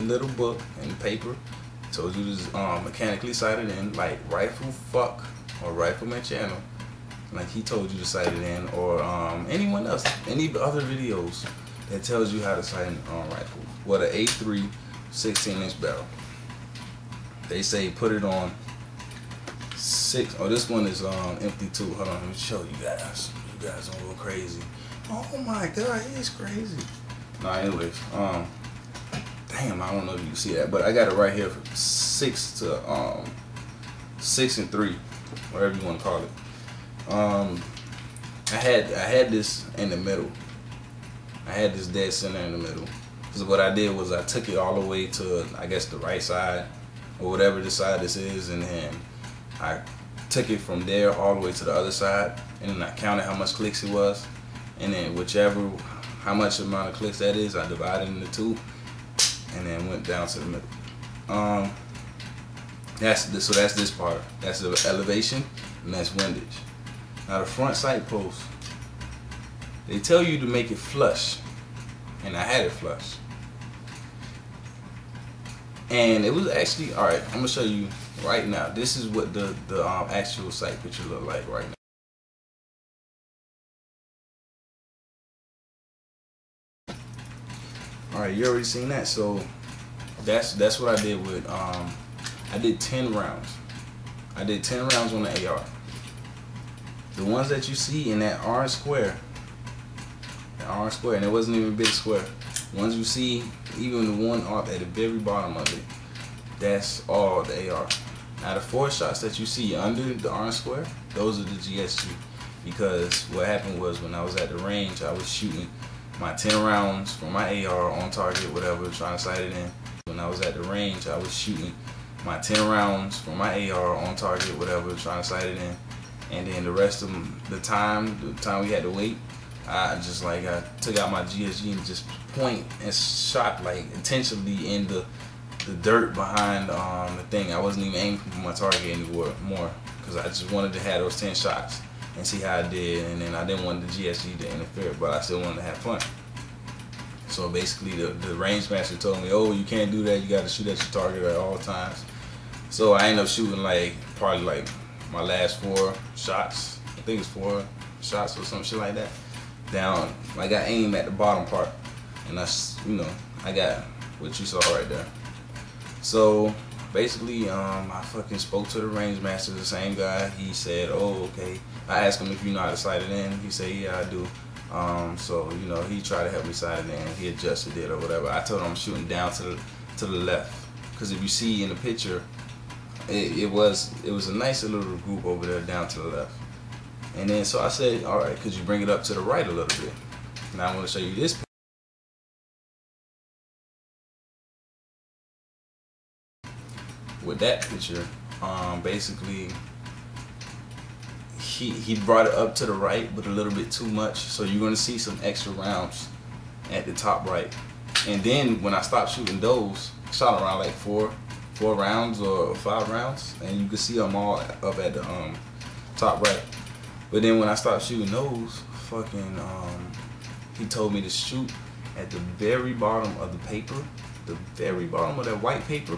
little book and paper. Told you to mechanically sight it in, like Rifle Fuck or Rifleman channel. Like he told you to sight it in, or anyone else, any other videos that tells you how to sight an rifle. What an A3 16-inch barrel. They say put it on 6. Oh, this one is empty too. Hold on, let me show you guys. You guys don't go crazy. Oh my God, it's crazy. Nah, anyways, damn, I don't know if you can see that, but I got it right here from 6 to 6 and 3, whatever you want to call it. I had this in the middle. I had this dead center in the middle. Because what I did was I took it all the way to, I guess, the right side, or whatever the side this is, and then I took it from there all the way to the other side, and then I counted how much clicks it was, and then how much amount of clicks that is, I divided into 2, and then went down to the middle. So that's this part. That's the elevation, and that's windage. Now the front sight post, they tell you to make it flush, and I had it flush. And it was actually, alright, I'm gonna show you right now. This is what the actual sight picture look like right now. Alright, you already seen that. So that's what I did with I did 10 rounds. I did 10 rounds on the AR. The ones that you see in that orange square, and it wasn't even a big square. Ones you see, even the one at the very bottom of it, that's all the AR. Now the 4 shots that you see under the orange square, those are the GSG. Because what happened was when I was at the range, I was shooting my 10 rounds from my AR on target, whatever, trying to sight it in. When I was at the range, I was shooting my 10 rounds from my AR on target, whatever, trying to sight it in. And then the rest of the time we had to wait, I took out my GSG and just point and shot like intentionally in the dirt behind the thing. I wasn't even aiming for my target anymore because I just wanted to have those 10 shots and see how I did, and then I didn't want the GSG to interfere, but I still wanted to have fun. So basically the range master told me, oh, you can't do that, you got to shoot at your target at all times. So I ended up shooting probably like my last 4 shots, I think it's 4 shots or some shit like that, down. I got aim at the bottom part, and I got what you saw right there. So basically, I fucking spoke to the range master, the same guy. He said, oh, okay. I asked him if you know how to sight it in. He said, yeah, I do. So he tried to help me sight it in. He adjusted it or whatever. I told him I'm shooting down to the left, because if you see in the picture, it was a nice little group over there down to the left. And then so I said, all right, could you bring it up to the right a little bit? Now I'm going to show you this picture. With that picture, basically he brought it up to the right, but a little bit too much. So you're going to see some extra rounds at the top right. And then when I stopped shooting those, I shot around like 4 rounds or 5 rounds, and you can see them all up at the top right. But then when I stopped shooting those, he told me to shoot at the very bottom of the paper, the very bottom of that white paper,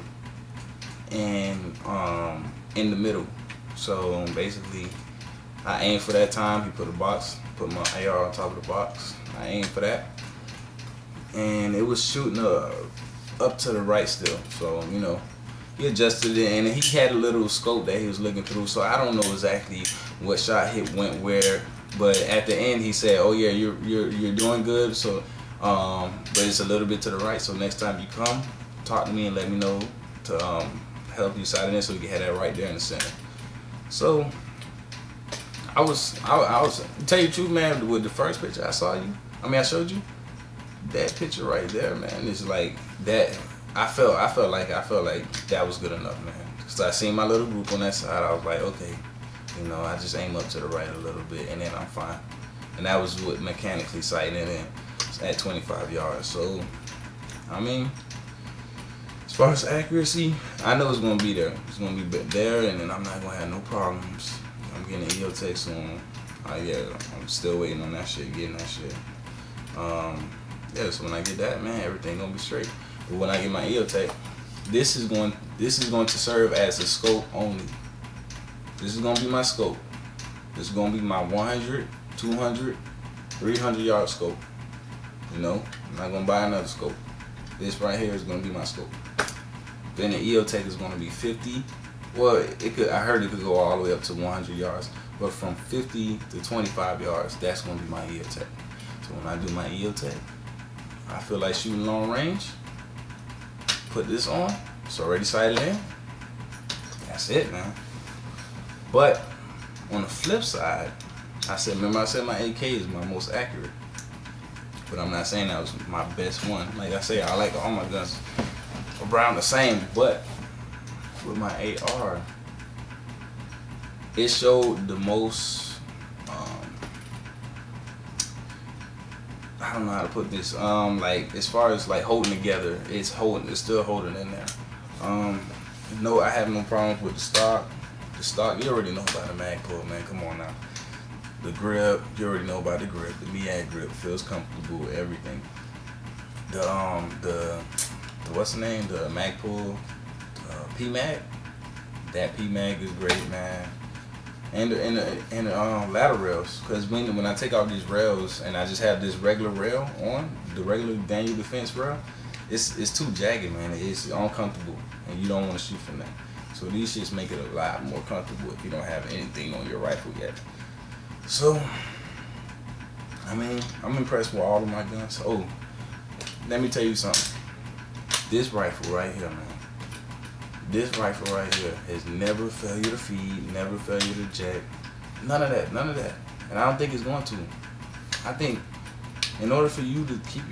and in the middle. So basically, I aimed for that time. He put my AR on top of the box. I aimed for that, and it was shooting up to the right still. So he adjusted it, and he had a little scope that he was looking through. So I don't know exactly what shot went where, but at the end he said, "Oh yeah, you're doing good." So, but it's a little bit to the right. So next time you come, talk to me and let me know to help you sight it in, so we can have that right there in the center. So I was to tell you the truth, man. With the first picture I showed you, that picture right there, man, is like that. I felt like that was good enough, man. Cause I seen my little group on that side. I was like, okay, I just aim up to the right a little bit, and then I'm fine. And that was what mechanically sighting it in at 25 yards. So, I mean, as far as accuracy, I know it's gonna be there. It's gonna be there, and then I'm not gonna have no problems. I'm getting an EOTech soon. Yeah, I'm still waiting on that shit, getting that shit. Yeah, so when I get that, man, everything gonna be straight. But when I get my EOTech, this is going to serve as a scope only. This is going to be my scope. This is going to be my 100, 200, 300 yard scope. You know, I'm not going to buy another scope. This right here is going to be my scope. Then the EOTech is going to be 50. Well, I heard it could go all the way up to 100 yards, but from 50 to 25 yards, that's going to be my EOTech. So when I do my EOTech, I feel like shooting long range. Put this on. It's already sighted in. That's it, man. But on the flip side, remember I said my AK is my most accurate. But I'm not saying that was my best one. Like I say, I like all my guns around the same, but with my AR, it showed the most, I don't know how to put this, like as far as like holding together, it's still holding in there. No, I have no problems with the stock. The stock, you already know about the Magpul, man. Come on now. The grip, you already know about the grip. The MEAG grip feels comfortable with everything. The what's the name? The Magpul PMAG. That PMAG is great, man. And the ladder rails, because when I take off these rails and I just have this regular rail on, the regular Daniel Defense rail, it's too jagged, man. It's uncomfortable, and you don't want to shoot from that. So these shits make it a lot more comfortable if you don't have anything on your rifle yet. So, I mean, I'm impressed with all of my guns. Oh, let me tell you something. This rifle right here, man. This rifle right here has never failure to feed, never failure to jack. None of that, none of that. And I don't think it's going to. I think in order for you to keep your